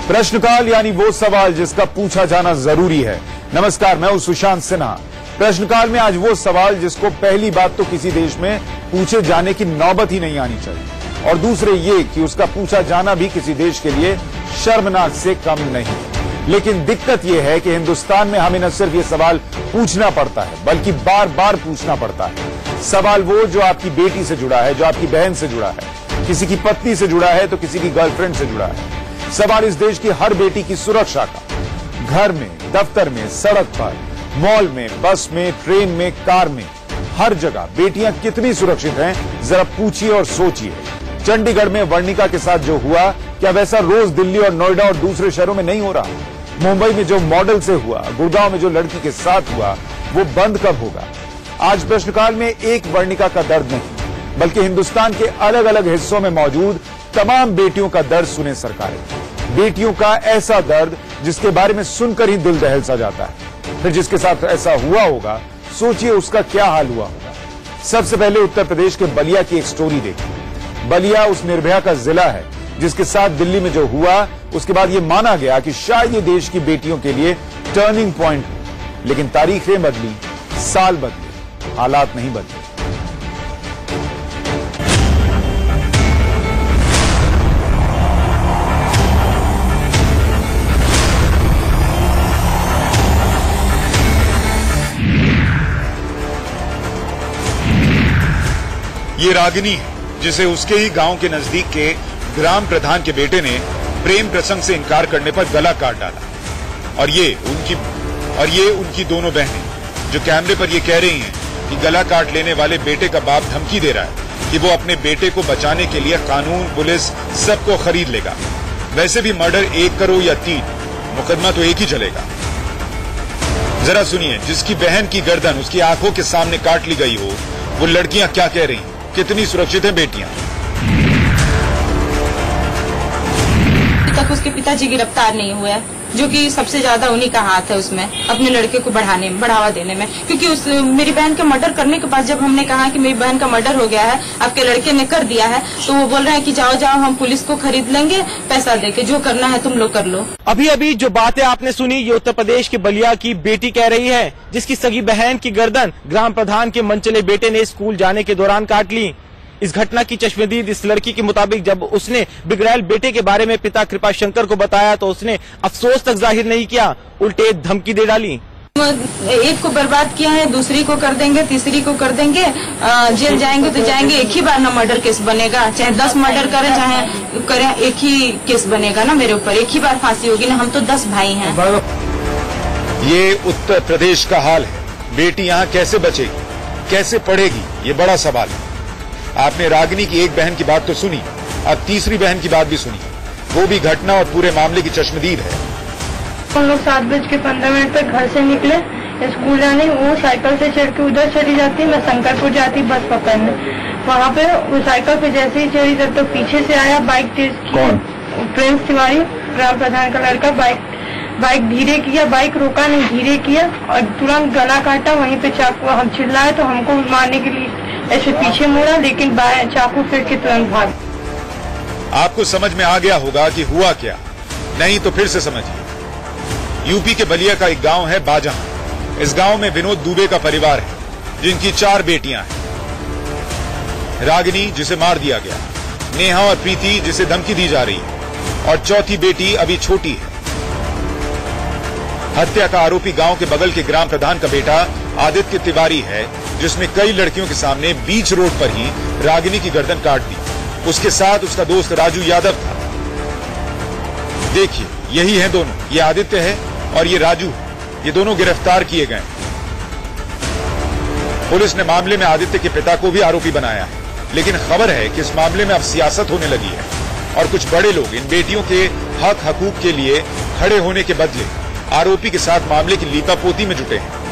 प्रश्नकाल यानी वो सवाल जिसका पूछा जाना जरूरी है। नमस्कार, मैं हूं सुशांत सिन्हा। प्रश्नकाल में आज वो सवाल जिसको पहली बात तो किसी देश में पूछे जाने की नौबत ही नहीं आनी चाहिए, और दूसरे ये कि उसका पूछा जाना भी किसी देश के लिए शर्मनाक से कम नहीं। लेकिन दिक्कत यह है कि हिंदुस्तान में हमें न सिर्फ ये सवाल पूछना पड़ता है बल्कि बार बार पूछना पड़ता है। सवाल वो जो आपकी बेटी से जुड़ा है, जो आपकी बहन से जुड़ा है, किसी की पत्नी से जुड़ा है तो किसी की गर्लफ्रेंड से जुड़ा है। सवाल इस देश की हर बेटी की सुरक्षा का, घर में, दफ्तर में, सड़क पर, मॉल में, बस में, ट्रेन में, कार में, हर जगह बेटियां कितनी सुरक्षित हैं, जरा पूछिए और सोचिए। चंडीगढ़ में वर्णिका के साथ जो हुआ, क्या वैसा रोज दिल्ली और नोएडा और दूसरे शहरों में नहीं हो रहा? मुंबई में जो मॉडल से हुआ, गुड़गांव में जो लड़की के साथ हुआ, वो बंद कब होगा? आज प्रश्नकाल में एक वर्णिका का दर्द नहीं, बल्कि हिंदुस्तान के अलग अलग हिस्सों में मौजूद तमाम बेटियों का दर्द सुने सरकारें। बेटियों का ऐसा दर्द जिसके बारे में सुनकर ही दिल दहल सा जाता है। फिर जिसके साथ ऐसा हुआ होगा, सोचिए उसका क्या हाल हुआ होगा। सबसे पहले उत्तर प्रदेश के बलिया की एक स्टोरी देखिए। बलिया उस निर्भया का जिला है जिसके साथ दिल्ली में जो हुआ, उसके बाद यह माना गया कि शायद ये देश की बेटियों के लिए टर्निंग पॉइंट हो। लेकिन तारीखें बदली, साल बदले, हालात नहीं बदले। ये रागिनी है जिसे उसके ही गांव के नजदीक के ग्राम प्रधान के बेटे ने प्रेम प्रसंग से इनकार करने पर गला काट डाला। और ये उनकी दोनों बहनें जो कैमरे पर ये कह रही हैं कि गला काट लेने वाले बेटे का बाप धमकी दे रहा है कि वो अपने बेटे को बचाने के लिए कानून, पुलिस सबको खरीद लेगा। वैसे भी मर्डर 1 करो या 3, मुकदमा तो एक ही चलेगा। जरा सुनिए, जिसकी बहन की गर्दन उसकी आंखों के सामने काट ली गई हो, वो लड़कियां क्या कह रही हैं, कितनी सुरक्षित हैं बेटियां। तक उसके पिताजी गिरफ्तार नहीं हुए हैं, जो कि सबसे ज्यादा उन्हीं का हाथ है उसमें, अपने लड़के को बढ़ावा देने में। क्योंकि मेरी बहन के मर्डर करने के बाद जब हमने कहा कि मेरी बहन का मर्डर हो गया है, आपके लड़के ने कर दिया है, तो वो बोल रहे हैं कि जाओ जाओ, हम पुलिस को खरीद लेंगे, पैसा देके जो करना है तुम लोग कर लो। अभी अभी जो बातें आपने सुनी, ये उत्तर प्रदेश की बलिया की बेटी कह रही है, जिसकी सगी बहन की गर्दन ग्राम प्रधान के मनचले बेटे ने स्कूल जाने के दौरान काट ली। इस घटना की चश्मदीद इस लड़की के मुताबिक जब उसने बिगड़ैल बेटे के बारे में पिता कृपाशंकर को बताया तो उसने अफसोस तक जाहिर नहीं किया, उल्टे धमकी दे डाली। एक को बर्बाद किया है, दूसरी को कर देंगे, तीसरी को कर देंगे, जेल जाएंगे तो जाएंगे। एक ही बार ना मर्डर केस बनेगा, चाहे 10 मर्डर करें चाहे करें, एक ही केस बनेगा ना मेरे ऊपर, एक ही बार फांसी होगी ना। हम तो 10 भाई हैं। ये उत्तर प्रदेश का हाल है। बेटी यहाँ कैसे बचेगी, कैसे पढ़ेगी, ये बड़ा सवाल है। आपने रागिनी की एक बहन की बात तो सुनी, अब तीसरी बहन की बात भी सुनी। वो भी घटना और पूरे मामले की चश्मदीद है। हम लोग 7:15 पे घर से निकले स्कूल जाने। वो साइकिल से चढ़ के उधर चली जाती, मैं शंकरपुर जाती बस पकड़ने। वहाँ पे वो साइकिल पे जैसे ही चढ़ी तब तो पीछे से आया बाइक तेज की। प्रिंस तिवारी, ग्राम प्रधान का लड़का, बाइक धीरे किया, बाइक रोका नहीं, धीरे किया और तुरंत गला काटा। वहीं पे चाकू, हम चिल्लाए तो हमको मारने के लिए ऐसे पीछे मुड़ा, लेकिन चाकू फिर के तुरंत भाग। आपको समझ में आ गया होगा कि हुआ क्या, नहीं तो फिर से समझिए। यूपी के बलिया का एक गांव है बाजहां। इस गांव में विनोद दुबे का परिवार है, जिनकी 4 बेटियां हैं। रागिनी जिसे मार दिया गया, नेहा और प्रीति जिसे धमकी दी जा रही है, और चौथी बेटी अभी छोटी है। हत्या का आरोपी गांव के बगल के ग्राम प्रधान का बेटा आदित्य तिवारी है, जिसने कई लड़कियों के सामने बीच रोड पर ही रागिनी की गर्दन काट दी। उसके साथ उसका दोस्त राजू यादव था। देखिए, यही है दोनों, ये आदित्य है और ये राजू है। ये दोनों गिरफ्तार किए गए। पुलिस ने मामले में आदित्य के पिता को भी आरोपी बनाया है, लेकिन खबर है कि इस मामले में अब सियासत होने लगी है और कुछ बड़े लोग इन बेटियों के हक हकूक के लिए खड़े होने के बदले आरोपी के साथ मामले की लीपापोती में जुटे हैं।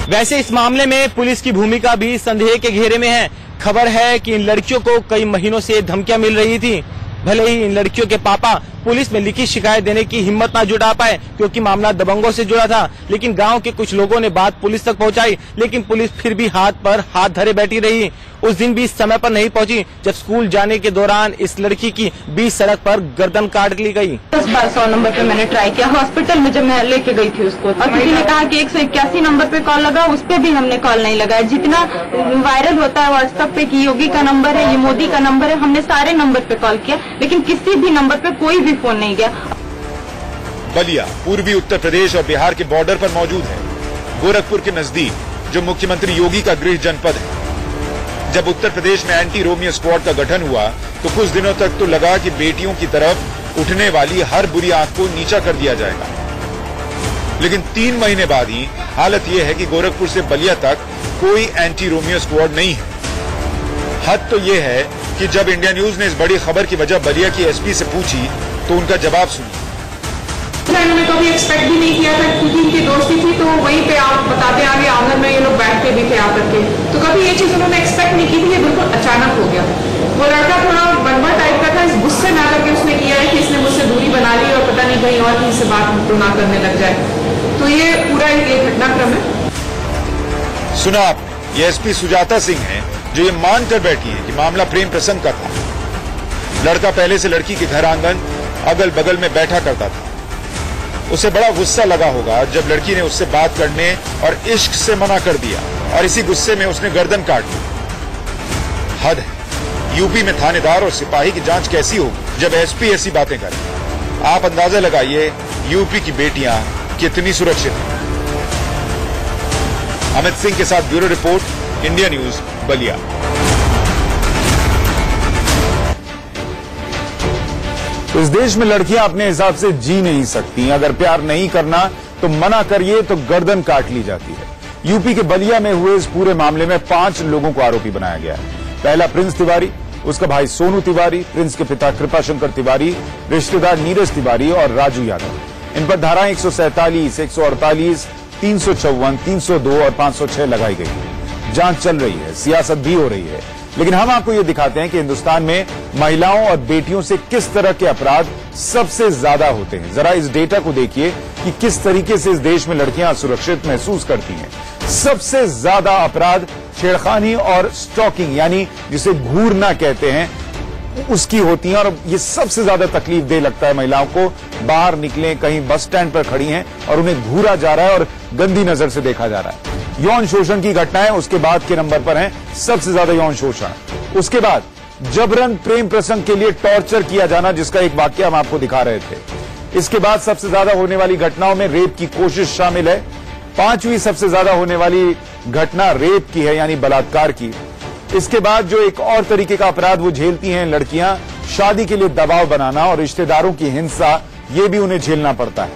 वैसे इस मामले में पुलिस की भूमिका भी संदेह के घेरे में है। खबर है कि इन लड़कियों को कई महीनों से धमकियां मिल रही थी। भले ही इन लड़कियों के पापा पुलिस में लिखित शिकायत देने की हिम्मत न जुटा पाए, क्योंकि मामला दबंगों से जुड़ा था। लेकिन गांव के कुछ लोगों ने बात पुलिस तक पहुंचाई, लेकिन पुलिस फिर भी हाथ पर हाथ धरे बैठी रही। उस दिन भी समय पर नहीं पहुंची, जब स्कूल जाने के दौरान इस लड़की की बीच सड़क पर गर्दन काट ली गई। 10 बार 100 नंबर पे मैंने ट्राई किया, हॉस्पिटल में जब मैं लेके गई थी उसको, और किसी ने कहा कि 181 नंबर पे कॉल लगा, उस पे भी हमने कॉल नहीं लगाया। जितना वायरल होता है व्हाट्सएप पे कि योगी का नंबर है, ये मोदी का नंबर है, हमने सारे नंबर पे कॉल किया, लेकिन किसी भी नंबर पे कोई भी फोन नहीं गया। बलिया पूर्वी उत्तर प्रदेश और बिहार के बॉर्डर पर मौजूद है, गोरखपुर के नजदीक, जो मुख्यमंत्री योगी का गृह जनपद है। जब उत्तर प्रदेश में एंटी रोमियो स्क्वाड का गठन हुआ तो कुछ दिनों तक तो लगा कि बेटियों की तरफ उठने वाली हर बुरी आंख को नीचा कर दिया जाएगा, लेकिन 3 महीने बाद ही हालत यह है कि गोरखपुर से बलिया तक कोई एंटी रोमियो स्क्वाड नहीं है। हद तो यह है कि जब इंडिया न्यूज ने इस बड़ी खबर की वजह बलिया की एसपी से पूछी तो उनका जवाब सुनिए। मैंने कभी एक्सपेक्ट भी नहीं किया था, क्योंकि इनकी दोस्ती थी तो वहीं पे आप बताते आगे आंगन में ये लोग बैठते भी थे आकर के, तो कभी ये चीज उन्होंने एक्सपेक्ट नहीं की थी। ये बिल्कुल अचानक हो गया। वो लड़का थोड़ा बनवा टाइप का था, इस गुस्से में आकर के उसने किया है कि इसने मुझसे दूरी बना ली और पता नहीं कहीं और किसी से बात तो ना करने लग जाए। तो ये पूरा ये घटनाक्रम है। सुना आपने, ये एसपी सुजाता सिंह है जो ये मानकर बैठी है कि मामला प्रेम प्रसंग का था। लड़का पहले से लड़की के घर आंगन अगल बगल में बैठा करता था। उसे बड़ा गुस्सा लगा होगा जब लड़की ने उससे बात करने और इश्क से मना कर दिया, और इसी गुस्से में उसने गर्दन काट ली। हद है, यूपी में थानेदार और सिपाही की जांच कैसी होगी जब एसपी ऐसी बातें करे। आप अंदाजा लगाइए यूपी की बेटियां कितनी सुरक्षित हैं। अमित सिंह के साथ bureau report, India news, Ballia. तो इस देश में लड़कियां अपने हिसाब से जी नहीं सकती। अगर प्यार नहीं करना तो मना करिए तो गर्दन काट ली जाती है। यूपी के बलिया में हुए इस पूरे मामले में 5 लोगों को आरोपी बनाया गया है। पहला प्रिंस तिवारी, उसका भाई सोनू तिवारी, प्रिंस के पिता कृपाशंकर तिवारी, रिश्तेदार नीरज तिवारी और राजू यादव। इन पर धाराएं 147, 148, 354, 302 और 506 लगाई गई। जांच चल रही है, सियासत भी हो रही है, लेकिन हम आपको ये दिखाते हैं कि हिंदुस्तान में महिलाओं और बेटियों से किस तरह के अपराध सबसे ज्यादा होते हैं। जरा इस डेटा को देखिए कि किस तरीके से इस देश में लड़कियां सुरक्षित महसूस करती हैं। सबसे ज्यादा अपराध छेड़खानी और स्टॉकिंग, यानी जिसे घूरना कहते हैं, उसकी होती हैं, और ये सबसे ज्यादा तकलीफ दे लगता है महिलाओं को। बाहर निकलें, कहीं बस स्टैंड पर खड़ी हैं और उन्हें घूरा जा रहा है और गंदी नजर से देखा जा रहा है। यौन शोषण की घटनाएं उसके बाद के नंबर पर हैं, सबसे ज्यादा यौन शोषण। उसके बाद जबरन प्रेम प्रसंग के लिए टॉर्चर किया जाना, जिसका एक वाक्य हम आपको दिखा रहे थे। इसके बाद सबसे ज्यादा होने वाली घटनाओं में रेप की कोशिश शामिल है। 5वीं सबसे ज्यादा होने वाली घटना रेप की है, यानी बलात्कार की। इसके बाद जो एक और तरीके का अपराध वो झेलती हैं लड़कियां, शादी के लिए दबाव बनाना और रिश्तेदारों की हिंसा, ये भी उन्हें झेलना पड़ता है।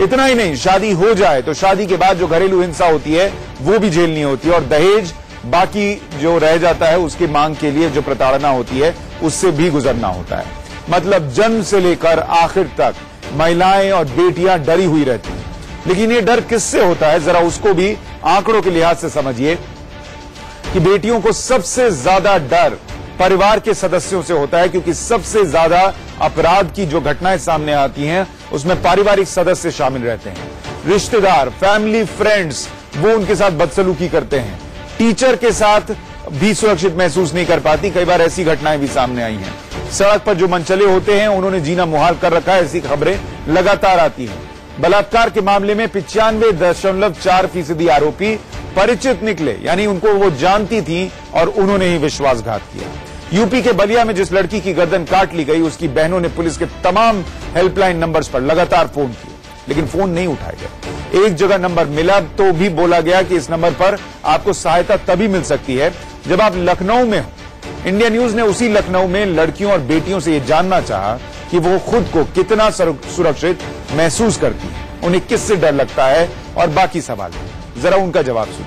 इतना ही नहीं, शादी हो जाए तो शादी के बाद जो घरेलू हिंसा होती है वो भी झेलनी होती है, और दहेज बाकी जो रह जाता है उसकी मांग के लिए जो प्रताड़ना होती है उससे भी गुजरना होता है। मतलब जन्म से लेकर आखिर तक महिलाएं और बेटियां डरी हुई रहती हैं। लेकिन ये डर किससे होता है, जरा उसको भी आंकड़ों के लिहाज से समझिए कि बेटियों को सबसे ज्यादा डर परिवार के सदस्यों से होता है, क्योंकि सबसे ज्यादा अपराध की जो घटनाएं सामने आती हैं उसमें पारिवारिक सदस्य शामिल रहते हैं। रिश्तेदार, फैमिली, फ्रेंड्स, वो उनके साथ बदसलूकी करते हैं। टीचर के साथ भी सुरक्षित महसूस नहीं कर पाती। कई बार ऐसी घटनाएं भी सामने आई हैं। सड़क पर जो मनचले होते हैं उन्होंने जीना मुहाल कर रखा है, ऐसी खबरें लगातार आती हैं। बलात्कार के मामले में 95.4% आरोपी परिचित निकले, यानी उनको वो जानती थी और उन्होंने ही विश्वासघात किया। यूपी के बलिया में जिस लड़की की गर्दन काट ली गई, उसकी बहनों ने पुलिस के तमाम हेल्पलाइन नंबर्स पर लगातार फोन किए, लेकिन फोन नहीं उठाए गए। एक जगह नंबर मिला तो भी बोला गया कि इस नंबर पर आपको सहायता तभी मिल सकती है जब आप लखनऊ में हो। इंडिया न्यूज ने उसी लखनऊ में लड़कियों और बेटियों से यह जानना चाहा कि वो खुद को कितना सुरक्षित महसूस करती है, उन्हें किससे डर लगता है और बाकी सवाल। जरा उनका जवाब सुनिए।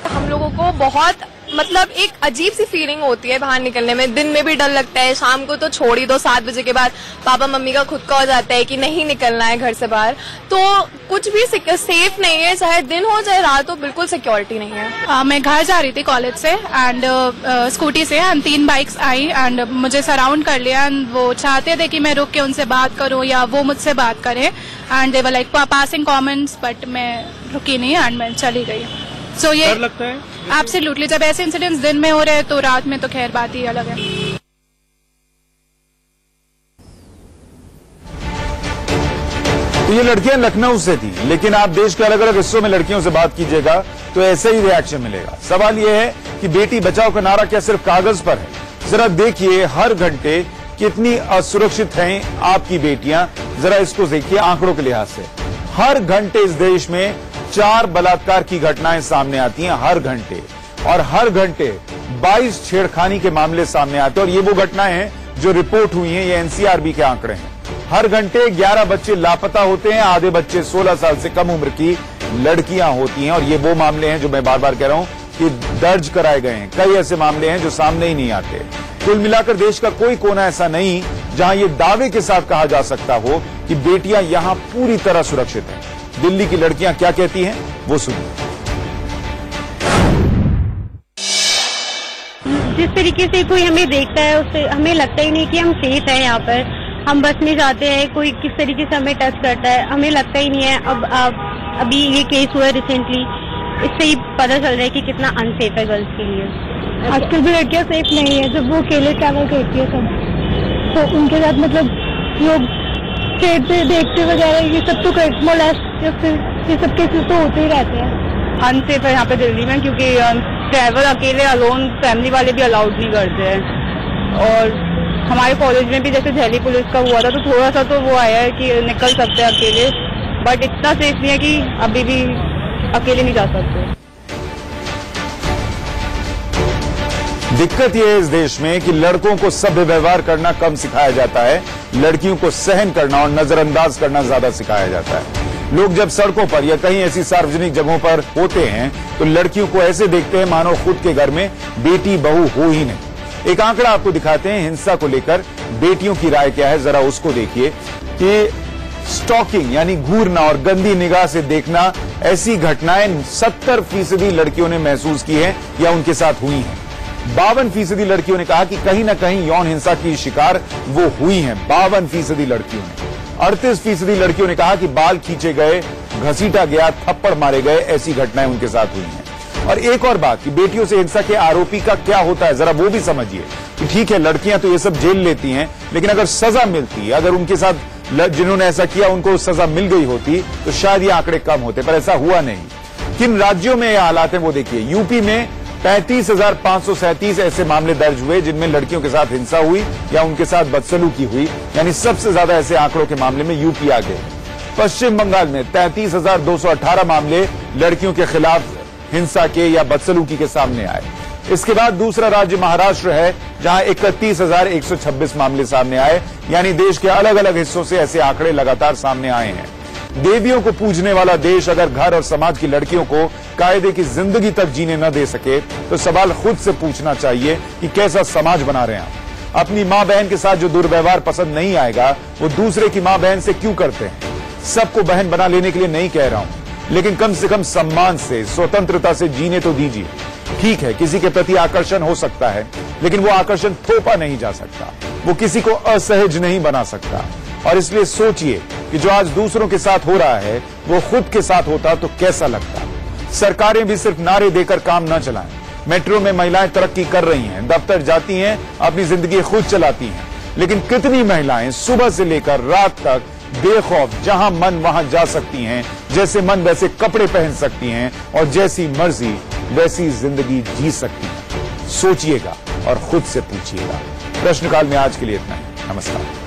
हम लोगों को बहुत मतलब एक अजीब सी फीलिंग होती है बाहर निकलने में। दिन में भी डर लगता है, शाम को तो छोड़ ही दो, 7 बजे के बाद पापा मम्मी का खुद का हो जाता है कि नहीं निकलना है घर से बाहर, तो कुछ भी सेफ नहीं है, चाहे दिन हो चाहे रात हो, बिल्कुल सिक्योरिटी नहीं है। मैं घर जा रही थी कॉलेज से एंड स्कूटी से एंड 3 बाइक्स आई एंड मुझे सराउंड कर लिया एंड वो चाहते थे कि मैं रुक के उनसे बात करूं या वो मुझसे बात करें and they were like passing comments, but मैं रुकी नहीं एंड मैं चली गई। सो ये डर लगता है एब्सोल्युटली, जब ऐसे इंसिडेंट्स दिन में हो रहे हैं तो रात में तो खैर बात ही अलग है। तो ये लड़कियां लखनऊ से थी, लेकिन आप देश के अलग अलग हिस्सों में लड़कियों से बात कीजिएगा तो ऐसे ही रिएक्शन मिलेगा। सवाल यह है कि बेटी बचाओ का नारा क्या सिर्फ कागज पर है? जरा देखिए हर घंटे कितनी असुरक्षित हैं आपकी बेटियां, जरा इसको देखिए आंकड़ों के लिहाज से। हर घंटे इस देश में 4 बलात्कार की घटनाएं सामने आती हैं हर घंटे, और हर घंटे 22 छेड़खानी के मामले सामने आते हैं, और ये वो घटनाएं हैं जो रिपोर्ट हुई हैं, ये एनसीआरबी के आंकड़े हैं। हर घंटे 11 बच्चे लापता होते हैं, आधे बच्चे 16 साल से कम उम्र की लड़कियां होती हैं, और ये वो मामले हैं जो मैं बार बार कह रहा हूं कि दर्ज कराए गए हैं। कई ऐसे मामले हैं जो सामने ही नहीं आते। कुल मिलाकर देश का कोई कोना ऐसा नहीं जहां ये दावे के साथ कहा जा सकता हो कि बेटियां यहां पूरी तरह सुरक्षित हैं। दिल्ली की लड़कियां क्या कहती हैं वो सुनिए। जिस तरीके से कोई हमें देखता है उससे हमें लगता ही नहीं कि हम सेफ हैं यहाँ पर। हम बस में जाते हैं, कोई किस तरीके से हमें टच करता है हमें लगता ही नहीं है। अभी ये केस हुआ रिसेंटली, इससे ही पता चल रहा है कि कितना अनसेफ है गर्ल्स के लिए। आजकल भी लड़कियां सेफ नहीं है, जब वो अकेले ट्रैवल करती है सब, तो उनके साथ मतलब लोग खेलते देखते वगैरह ये सब तो मोलेस्ट ये सब केसेस तो होते ही रहते हैं। अनसेफ है यहाँ पे दिल्ली में, क्योंकि ट्रैवल अकेले अलोन फैमिली वाले भी अलाउड नहीं करते हैं। और हमारे कॉलेज में भी जैसे दिल्ली पुलिस का हुआ था तो थोड़ा सा तो वो आया है कि निकल सकते हैं अकेले, बट इतना सेफ नहीं है कि अभी भी अकेले नहीं जा सकते। दिक्कत यह है इस देश में कि लड़कों को सभ्य व्यवहार करना कम सिखाया जाता है, लड़कियों को सहन करना और नजरअंदाज करना ज्यादा सिखाया जाता है। लोग जब सड़कों पर या कहीं ऐसी सार्वजनिक जगहों पर होते हैं तो लड़कियों को ऐसे देखते हैं मानो खुद के घर में बेटी बहू हो ही नहीं। एक आंकड़ा आपको दिखाते हैं हिंसा को लेकर बेटियों की राय क्या है, जरा उसको देखिए कि स्टॉकिंग यानी घूरना और गंदी निगाह से देखना, ऐसी घटनाएं 70% लड़कियों ने महसूस की है या उनके साथ हुई हैं। 52% लड़कियों ने कहा कि कहीं ना कहीं यौन हिंसा की शिकार वो हुई हैं। 52% लड़कियों ने। 38% लड़कियों ने कहा कि बाल खींचे गए, घसीटा गया, थप्पड़ मारे गए, ऐसी घटनाएं उनके साथ हुई हैं। और एक और बात कि बेटियों से हिंसा के आरोपी का क्या होता है, जरा वो भी समझिए कि ठीक है लड़कियां तो ये सब जेल लेती हैं, लेकिन अगर सजा मिलती, अगर उनके साथ जिन्होंने ऐसा किया उनको सजा मिल गई होती तो शायद ये आंकड़े कम होते, पर ऐसा हुआ नहीं। किन राज्यों में ये हालात है वो देखिए। यूपी में 35,537 ऐसे मामले दर्ज हुए जिनमें लड़कियों के साथ हिंसा हुई या उनके साथ बदसलूकी हुई, यानी सबसे ज्यादा ऐसे आंकड़ों के मामले में यूपी आगे। पश्चिम बंगाल में 33,218 मामले लड़कियों के खिलाफ हिंसा के या बदसलूकी के सामने आए। इसके बाद दूसरा राज्य महाराष्ट्र है जहां 31,126 मामले सामने आए, यानी देश के अलग अलग हिस्सों से ऐसे आंकड़े लगातार सामने आए हैं। देवियों को पूजने वाला देश अगर घर और समाज की लड़कियों को कायदे की जिंदगी तक जीने न दे सके तो सवाल खुद से पूछना चाहिए कि कैसा समाज बना रहे हैं आप। अपनी मां बहन के साथ जो दुर्व्यवहार पसंद नहीं आएगा वो दूसरे की मां बहन से क्यों करते हैं? सबको बहन बना लेने के लिए नहीं कह रहा हूं, लेकिन कम से कम सम्मान से, स्वतंत्रता से जीने तो दीजिए। ठीक है किसी के प्रति आकर्षण हो सकता है, लेकिन वो आकर्षण थोपा नहीं जा सकता, वो किसी को असहज नहीं बना सकता। और इसलिए सोचिए कि जो आज दूसरों के साथ हो रहा है वो खुद के साथ होता तो कैसा लगता। सरकारें भी सिर्फ नारे देकर काम न चलाएं। मेट्रो में महिलाएं तरक्की कर रही हैं, दफ्तर जाती हैं, अपनी जिंदगी खुद चलाती हैं, लेकिन कितनी महिलाएं सुबह से लेकर रात तक बेखौफ जहां मन वहां जा सकती हैं, जैसे मन वैसे कपड़े पहन सकती हैं और जैसी मर्जी वैसी जिंदगी जी सकती हैं। सोचिएगा और खुद से पूछिएगा। प्रश्नकाल में आज के लिए इतना ही। नमस्कार।